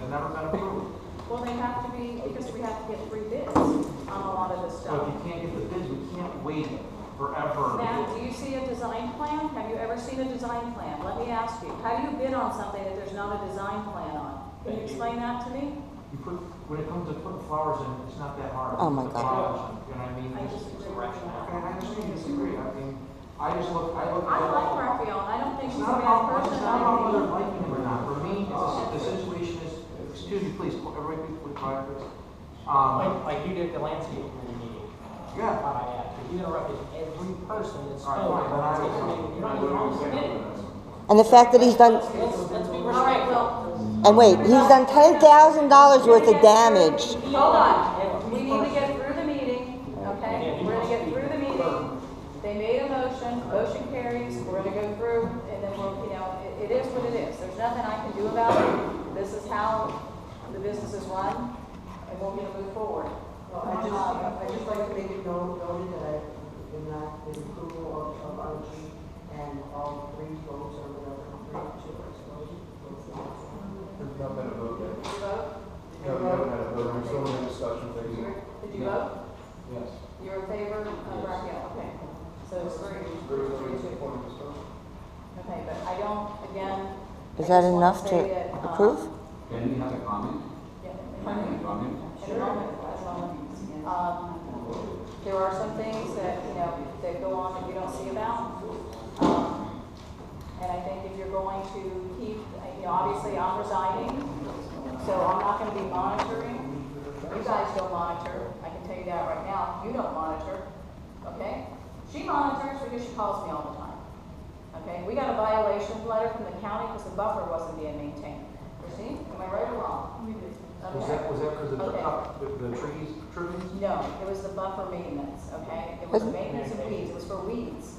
never been approved. Well, they have to be, because we have to get 3 bids on a lot of this So stuff. if you can't get the bids, we can't wait forever. Now, do you see a design plan? Have you ever seen a design plan? Let me ask you, how do you bid on something that there's not a design plan on? Can you explain that to me? You put, when it comes to putting flowers in, it's not that hard. Oh my Put God. flowers in, you know what I mean? I It's disagree. direction. Okay, I understand you disagree. I mean, I look I at like Raphael, and I don't think It's she's a not bad about, person. it's not about whether liking him or not. For me, the situation is, excuse me, please, everybody be quiet, please. Like you did at the landscape committee meeting. Yeah. Thought I had to. You interrupted every person that's All right, spoken. fine, then I will- You're not even on the committee. And the fact that he's done, Let's be All right, respectful. well, and wait, he's done $10,000 worth of damage. hold on. We need to get through the meeting, okay? We're gonna get through the meeting. They made a motion carries, we're gonna go through, and then we'll, it is what it is. There's nothing I can do about it. This is how the business is run, and we're gonna move forward. Well, I just like to make it noted that in approval of Archie and all 3 votes or whatever, 3 to I suppose. There's not been a vote yet. Did you vote? No, we haven't had a vote. We're still in the discussion phase. Did you vote? Yes. You're in favor of Raphael, okay. So it's 3, 2. Okay, but I don't, again. Is I that just wanna enough say to that, approve? Can we have a comment? Yeah, Can we have a comment? in a moment, there are some things that, that go on that we don't see about. And I think if you're going to keep, obviously I'm resigning, so I'm not gonna be monitoring. You guys don't monitor, I can tell you that right now, you don't monitor, okay? She monitors because she calls me all the time, okay? We got a violation letter from the county because the buffer wasn't being maintained. Christine, am I right or wrong? Was that because of Okay. the trees, trimmings? No, it was the buffer maintenance, okay? It was maintenance of weeds, it was for weeds,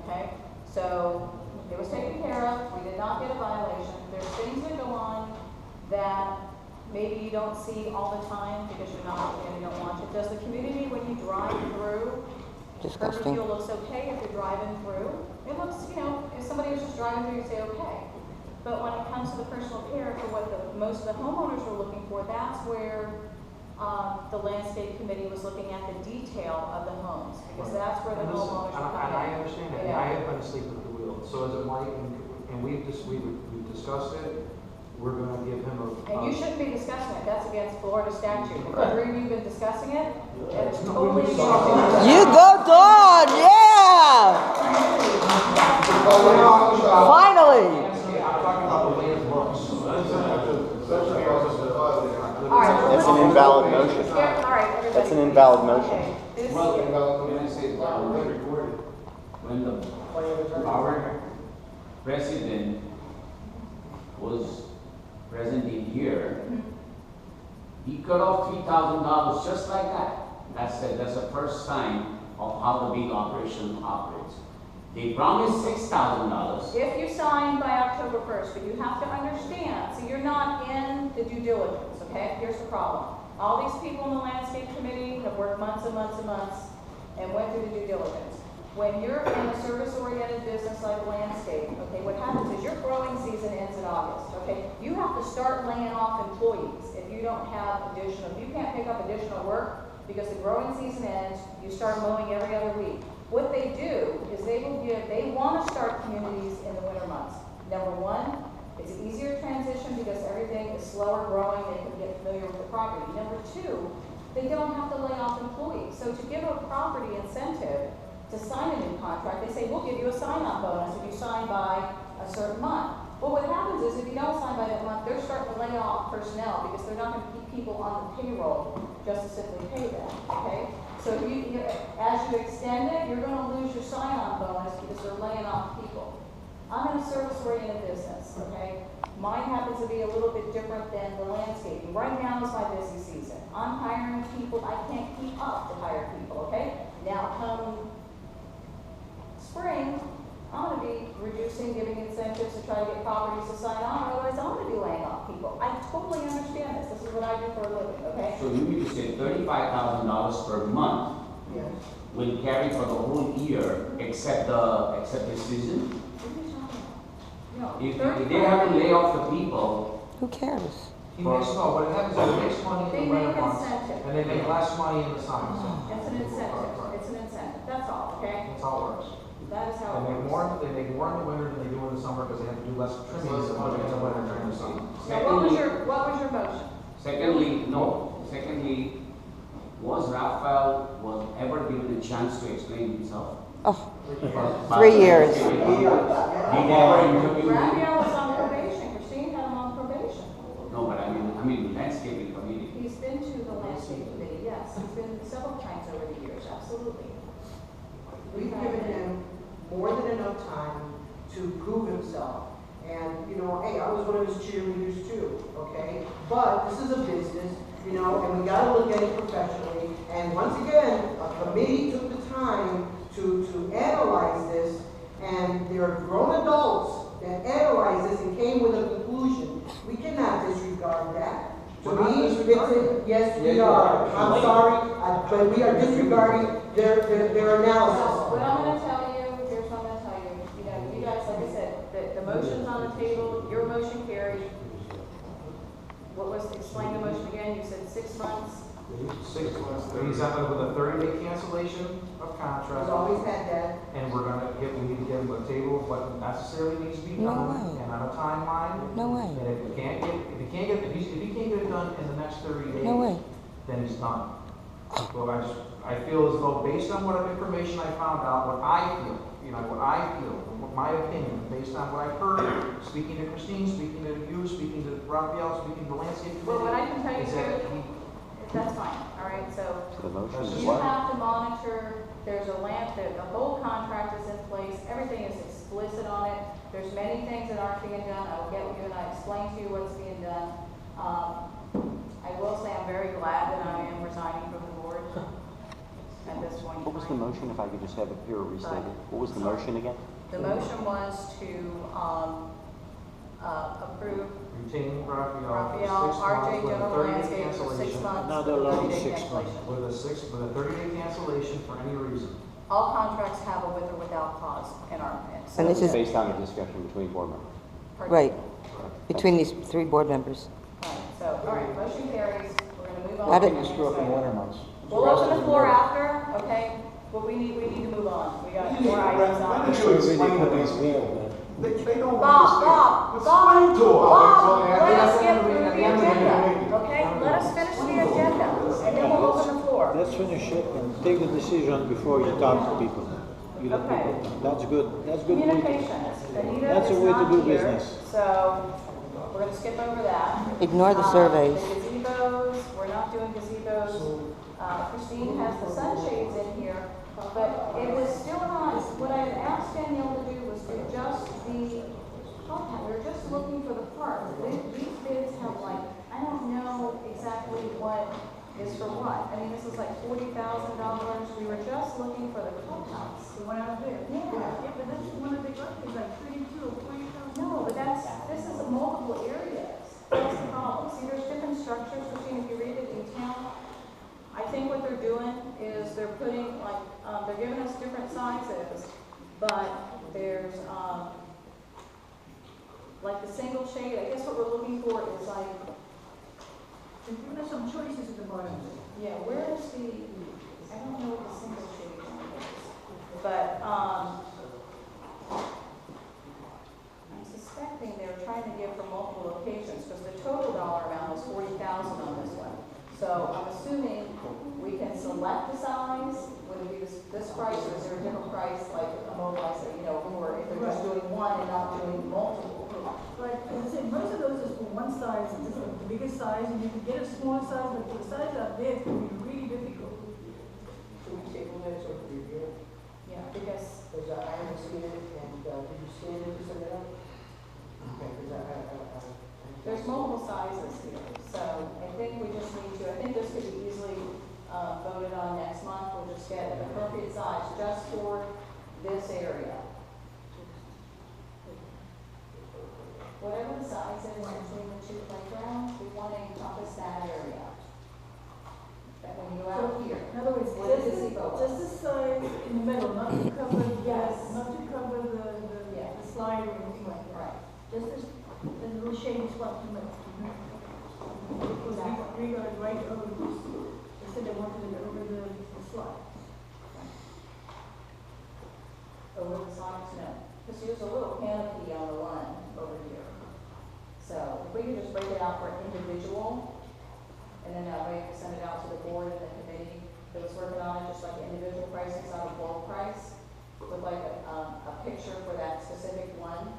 okay? So, it was taken care of, we did not get a violation. There's things that go on that maybe you don't see all the time because you're not, you don't watch it. Does the community, when you drive through, Disgusting. Curvy looks okay if you're driving through? It looks, if somebody was just driving through, you say okay. But when it comes to the personal care for what most of the homeowners were looking for, that's where the landscape committee was looking at the detail of the homes, because that's where the And listen, homeowners were and coming in. I understand that, and Yeah. I have been asleep at the wheel, so is it Mike, and we've discussed it, we're gonna give him a. And you shouldn't be discussing it, that's against Florida statute. If the 3 of you have been discussing it, that is totally against. You go, Dawn! Yeah! Finally! I'm talking about the way it looks. All right. That's an invalid motion. Yeah, all right, everybody. That's an invalid motion. Okay. This- Well, can I say, when our president was present in here, he cut off $3,000 just like that. That's the first sign of how the big operation operates. They promised $6,000. If you sign by October 1st, but you have to understand, so you're not in the due diligence, okay? Here's the problem. All these people in the landscape committee have worked months and months and months and went through the due diligence. When you're in a service-oriented business like landscape, okay, what happens is your growing season ends in August, okay? You have to start laying off employees if you don't have if you can't pick up additional work because the growing season ends, you start mowing every other week. What they do is they want to start communities in the winter months. Number one, it's an easier transition because everything is slower growing, they can get familiar with the property. Number two, they don't have to lay off employees. So to give a property incentive to sign a new contract, they say, we'll give you a sign-on bonus if you sign by a certain month. Well, what happens is if you don't sign by that month, they're starting to lay off personnel because they're not going to keep people on the payroll just to simply pay them, okay? So as you extend it, you're going to lose your sign-on bonus because they're laying off people. I'm in a service-oriented business, okay? Mine happens to be a little bit different than the landscaping. Right now is my busy season. I'm hiring people. I can't keep up to hire people, okay? Now come spring, I'm going to be reducing, giving incentives to try to get properties to sign on, otherwise I'm going to be laying off people. I totally understand this. This is what I do for a living, okay? So you mean to say $35,000 per month Yes. will carry for the whole year except the season? No, If they have to lay off the people, Who cares? He makes, no, what happens is he makes money They in the make winter months, incentive. and they make less money in the summer, so. It's an incentive, it's an incentive, that's all, okay? That's how it works. That is how They it make works. they make more in the winter than they do in the summer because they have to do less trimming in the winter during the summer. Now, what was your motion? Secondly, was Rafael was ever given a chance to explain himself? Oh, 3 years. He never interviewed him. Raphael was on probation, Christine had him on probation. No, but I mean landscaping committee. He's been to the landscape committee, yes, he's been several times over the years, absolutely. We've given him more than enough time to prove himself. And, you know, hey, I was one of his cheerleaders too, okay? But this is a business, you know, and we gotta look at it professionally. And once again, a committee took the time to analyze this, and there are grown adults that analyzed this and came with a conclusion. We cannot disregard that. To We're not me, disregarding. yes, Yeah, we you are. are. I'm sorry, but we are disregarding their analysis. What I'm gonna tell you, here's what I'm gonna tell you, you know, you guys, like I said, the motion's on the table, your motion carried. What was, explain the motion again, you said 6 months, 6 months, he's up with a 30-day cancellation of He's contract, always had that. and we need to give him a table of what necessarily needs to be No done, way. and on a timeline. No way. And if he can't get it done in the next 30 days. No way. Then he's done. Well, I feel as though, based on what information I found out, what I feel, what my opinion, based on what I've heard, speaking to Christine, speaking to you, speaking to Raphael, speaking to the landscape committee. well, what I can tell you is that too, that's fine, all right, so The motion That's is just- you what? have to monitor, there's a the whole contract is in place, everything is explicit on it. There's many things that aren't being done, I will get with you and I explain to you what's being done. I will say I'm very glad that I am resigning from the board at this point in What was the time. motion, if I could just have it here restated? What was the motion again? The motion was to, approve Retain Raphael Raphael, for 6 RJ months with a General 30-day Landscape for 6 cancellation. months. Another with a long 30-day 6 months. cancellation. With a 30-day cancellation for any reason. All contracts have a with or without clause in our, And this is- Based on a discussion between board members. Right, between these 3 board members. Right, so, all right, motion carries, we're gonna move on. How to did- the You next screw up in item. winter months. We'll open the floor after, okay, but we need to move on, we got more items on Why here. don't you explain to these people? people? They don't Bob, understand. Explain to them. Bob, At let the us end get of through the at the end of the agenda, meeting. okay? Let us finish the agenda, and then we'll open the floor. Let's finish it and take the decision before you talk to people. You let Okay. people, that's good, that's good. Communications, Anita That's a is way to not do here, business. so we're gonna skip over that. Ignore the surveys. The gazebos, we're not doing gazebos. Christine has the sunshades in here, but it was still not, what I had asked Danielle to do was to adjust the, we were just looking for the part. These bids have like, I don't know exactly what is for what. I mean, this is like $40,000. We were just looking for the clubhouse. The one out there? Yeah. Yeah, but that's one of the is like 32 or 40,000. No, but this is multiple areas. That's the problem. See, there's different structures, Christine, if you read the detail. I think what they're doing is they're putting, like, they're giving us different sizes, but there's, like the single shade, I guess what we're looking for is like, They've given us some choices at the bottom. yeah, where is the, I don't know what the single shade one is. But, I'm suspecting they're trying to give for multiple locations, because the total dollar amount is $40,000 on this one. So I'm assuming we can select the size, would it be this price, or is there a different price, like a mobilizer, you know, or if they're just doing one and not doing multiple? But as I said, most of those is for one size, and this is the biggest size, and you can get a small size, but for the size out there, it can be really difficult. Should we table this or review it? Yeah, because, Because I haven't seen it, and did you scan it to send it out? Okay, because there's multiple sizes here, so I think we just need to, I think this could be easily voted on next month. We'll just get an appropriate size just for this area. Whatever the size is between the 2 playgrounds, we want to encompass that area. That when you go out here. In other words, What is just the gazebo? the size in the middle, not to cover, Yes. not to cover the Yeah. slide or anything like that. Right. Just this, the little shady spot in the middle. Three are right over this, they said they wanted it over the slide. Over the sides, no, because there's a little canopy on the one over here. So if we could just break it out for individual, and then that way send it out to the board and the committee that was working on it, just like individual prices, not a bulk price, with like a picture for that specific one.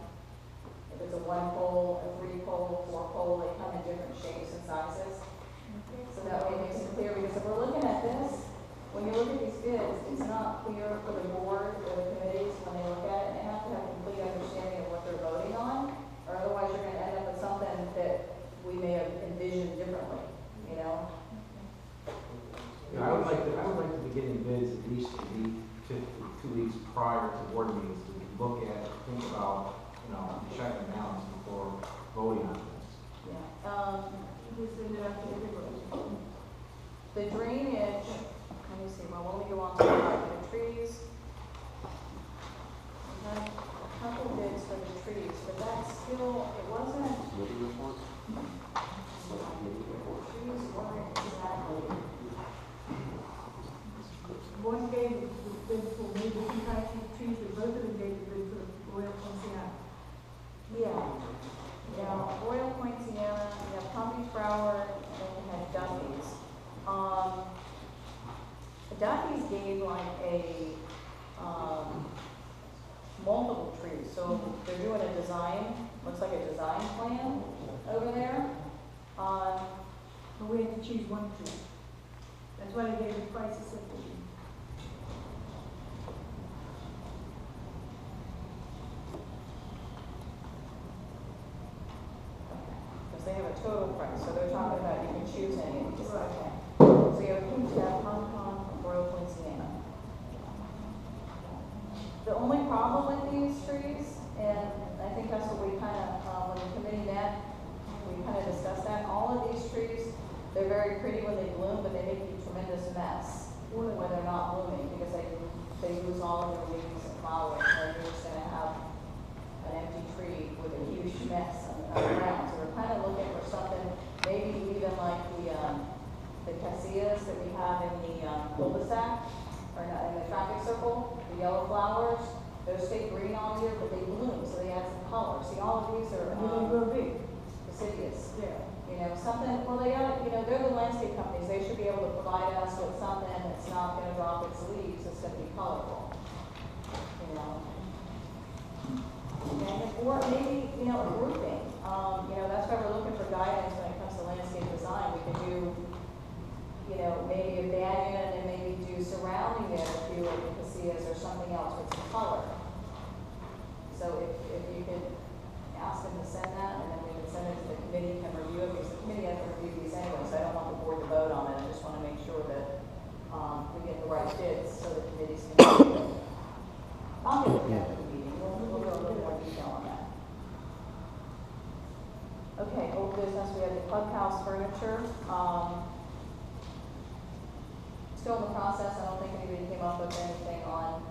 If it's a 1 pole, a 3 pole, 4 pole, they come in different shapes and sizes. So that way it makes it clear, because if we're looking at this, when you look at these bids, it's not clear for the board or the committees when they look at it, and they have to have complete understanding of what they're voting on, or otherwise you're gonna end up with something that we may have envisioned differently, you know? Yeah, I would like to be getting bids at least a week to 2 weeks prior to board meetings to look at, think about, check and balance before voting on this. Yeah. Just send it out to everybody. The drainage, let me see, well, when we go on to the trees, we had a couple bids for the trees, but that's still, it wasn't, Committee report? trees weren't exactly. One gave the bid for maybe different types of trees, but both of them gave the bid for the Royal Poinciana. Yeah, Royal Poinciana, we have Palm Beach Broward, and then we had Duffy's. Duffy's gave like a, multiple trees, so they're doing a design, looks like a design plan over there. But we had to choose one tree. That's why they gave the prices separately. Because they have a total price, so they're talking about you can choose any of these, okay. So you have Quintet, Hong Kong, Royal Poinciana. The only problem with these trees, and I think that's what we kind of, when the committee met, we kind of discussed that, all of these trees, they're very pretty when they bloom, but they make a tremendous mess when they're not blooming, because they lose all of their leaves and flowers, and you're just gonna have an empty tree with a huge mess on the ground. So we're kind of looking for something, maybe even like the casillas that we have in the cul-de-sac, or not, in the traffic circle, the yellow flowers, those stay green all year, but they bloom, so they add some color. See, all of these are And they grow big. deciduous. Yeah. Something, well, they got, they're the landscape companies, they should be able to provide us with something that's not gonna drop its leaves, it's gonna be colorful. Or maybe, a grouping, that's why we're looking for guidance when it comes to landscape design. We could do, maybe a banyan and maybe do surrounding it a few of the casillas or something else with some color. So if you could ask them to send that, and then we can send it to the committee, can review it, because the committee has to review these anyway, so I don't want the board to vote on it. I just want to make sure that we get the right bids so the committees can review it. I'll get it at the meeting, we'll go a little more detail on that. Okay, old business, we have the clubhouse furniture. Still in the process, I don't think anybody came up with anything on,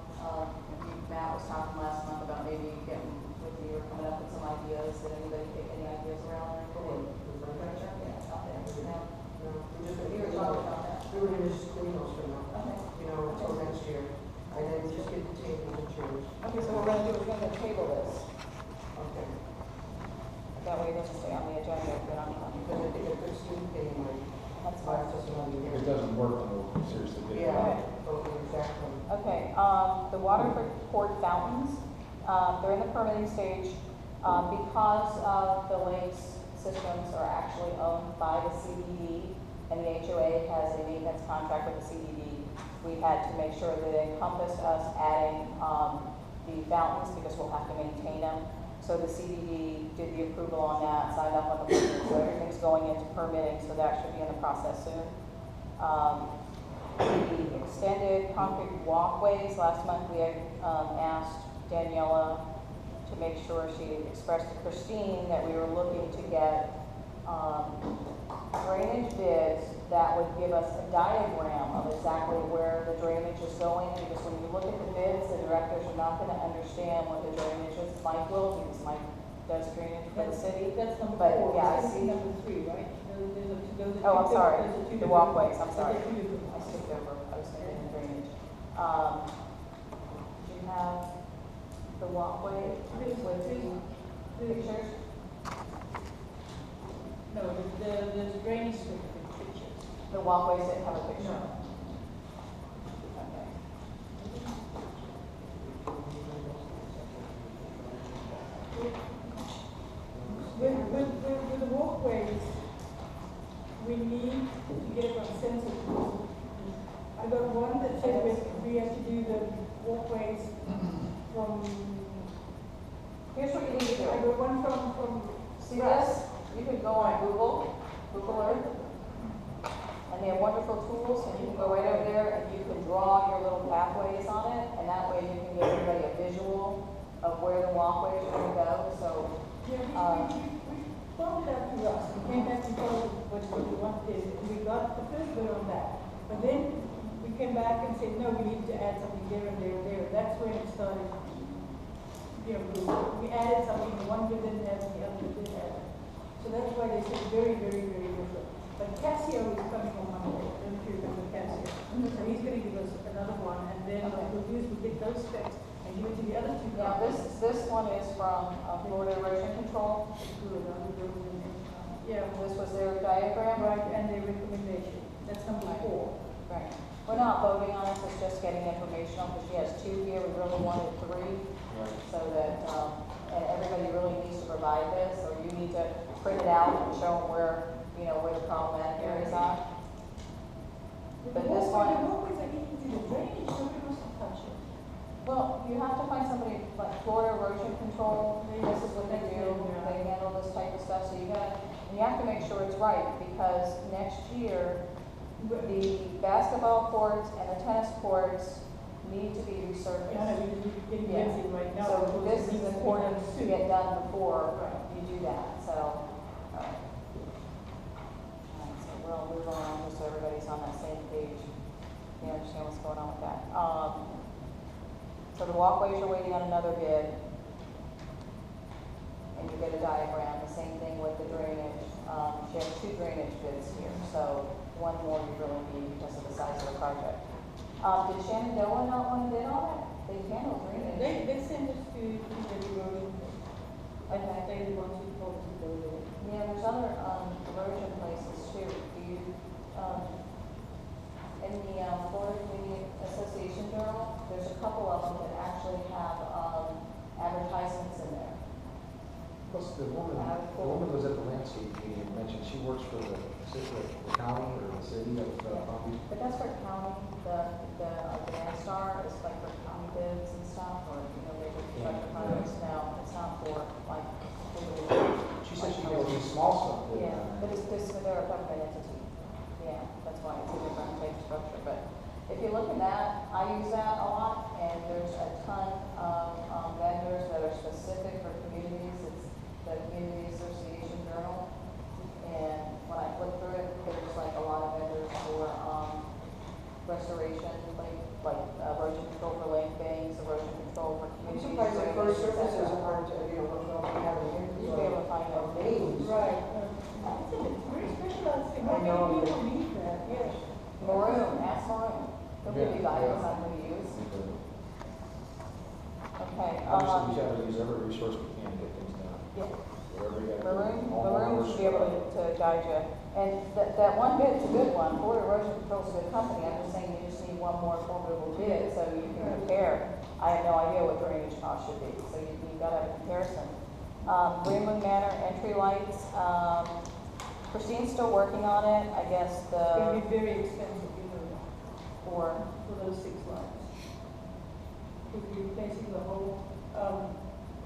Matt was talking last month about maybe getting with you or coming up with some ideas. Did anybody take any ideas around there? Furniture? Yeah, out there. No, we just, You were talking about that. we were gonna just clean those for now, Okay. until next year. And then just get the tables and chairs. Okay, so we're gonna table this. Okay. That way it doesn't stay on the agenda if we're not coming. Because I think a good student anyway, That's fine. lasts us another year. If it doesn't work, then we'll seriously get it Yeah, out. okay, exactly. Okay, the Waterford fountains, they're in the permitting stage. Because of the lakes systems are actually owned by the CDD, and the HOA has a maintenance contract with the CDD, we had to make sure that it encompassed us adding the fountains, because we'll have to maintain them. So the CDD did the approval on that, signed up on the permit, so everything's going into permitting, so that should be in the process soon. The extended concrete walkways, last month we had asked Daniela to make sure she expressed to Christine that we were looking to get drainage bids that would give us a diagram of exactly where the drainage is going, because when you look at the bids, the directors are not gonna understand what the drainage is. Mike will, because Mike does drainage for the city. That's number But, four. yeah, I That's see. number 3, right? There's a to-go those are Oh, I'm two sorry, those are two the different- walkways, I'm those sorry. are two different I ones. skipped over, I was thinking drainage. Do you have the walkway with the pictures? No, the drainage strip with pictures. The walkways didn't have a picture? No. Okay. With the walkways, we need to get a consensus. I got one that said we have to do the walkways from, Here's what you need to I do. got one from. See this? You could go on Google Earth, and they have wonderful tools, and you can go right over there and you can draw your little pathways on it, and that way you can give everybody a visual of where the walkways are gonna go, so. Yeah, we found it out to us, we came back and told what we wanted, and we got the first bit on that. But then we came back and said, no, we need to add something there and there and there, that's when it started. You know, we added something, the one we didn't have, and the other we didn't have. So that's why they said very, very, very different. But Casio is coming on Monday, don't you remember Casio? So he's gonna give us another one, and then what we'll do is we'll get those specs and give it to the other two Now, companies. this one is from Florida Erosion Control. Good, yeah, This was their diagram. right, and their recommendation, that's number 4. Right. We're not voting on it, it's just getting informational, because she has 2 here, we really wanted 3, so that, and everybody really needs to provide this, or you need to print it out and show them where, you know, where the problematic areas are. But this one- The walkways are eating to the drainage, nobody wants to touch it. Well, you have to find somebody like Florida Erosion Control, this is what they do, they handle this type of stuff, so you gotta, and you have to make sure it's right, because next year, the basketball courts and the tennis courts need to be resurfaced. Yeah, we're getting Yeah. busy right now. So because this it is needs to be important done to soon. get done before Right. you do that, so. Alright, so we'll move on, just so everybody's on that same page, you understand what's going on with that. So the walkways are waiting on another bid. And you get a diagram, the same thing with the drainage. She has 2 drainage bids here, so one more you really need because of the size of the project. Did Shenandoah not want to bid on it? They handle drainage. They sent us to the erosion. And they want to go to the. Yeah, there's other, erosion places too. Do you, in the, Florida Community Association Journal, there's a couple of them that actually have, advertisements in there. Plus, the woman was at the landscape meeting and mentioned she works for the county or the city of Palm Beach. But that's for county, the Star is like for county bids and stuff, or, you know, they would try to find us now, it's not for, like, She said she does these small stuff. yeah, but it's this, they're a government entity, yeah, that's why it's a different type of structure, but if you look at that, I use that a lot, and there's a ton of, vendors that are specific for communities, it's the Community Association Journal, and when I flip through it, there's like a lot of vendors for, restoration, like erosion control for lake banks, erosion control for I'm communities. surprised that first et cetera. services aren't, don't have any. You'd be able to find out. Names. Right. It's a very specialized thing. I know. Many people need that, yes. Maroon, ask Maroon, they'll give you guidance on who to use. Okay, Obviously, we gotta use every resource we can to get things done. yeah. Wherever we gotta. Maroon should be able to guide you. And that one bid's a good one. Florida Erosion Control's a good company. I'm just saying you just need one more formidable bid so you can compare. I have no idea what drainage cost should be, so you've got to have a comparison. Greenwood Manor entry lights, Christine's still working on it. I guess It's gonna the, be very expensive, you know, for, for those 6 lights. If you're replacing the whole,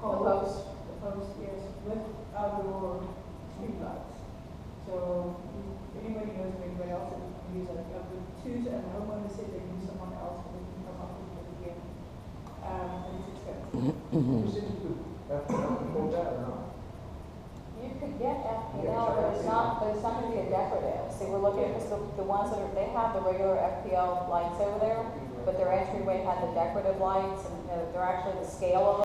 pole. post? The post, yes, with outdoor street lights. So, if anybody knows of anybody else that can use it, I've been choose, and the homeowner said they use someone else, but they can come up with it again. And it's expensive. You said you could have to hold that or not? You could get FPL, but it's not gonna be a decorative. See, we're looking at, because the ones that are, they have the regular FPL lights over there, but their entryway had the decorative lights, and they're actually the scale of them.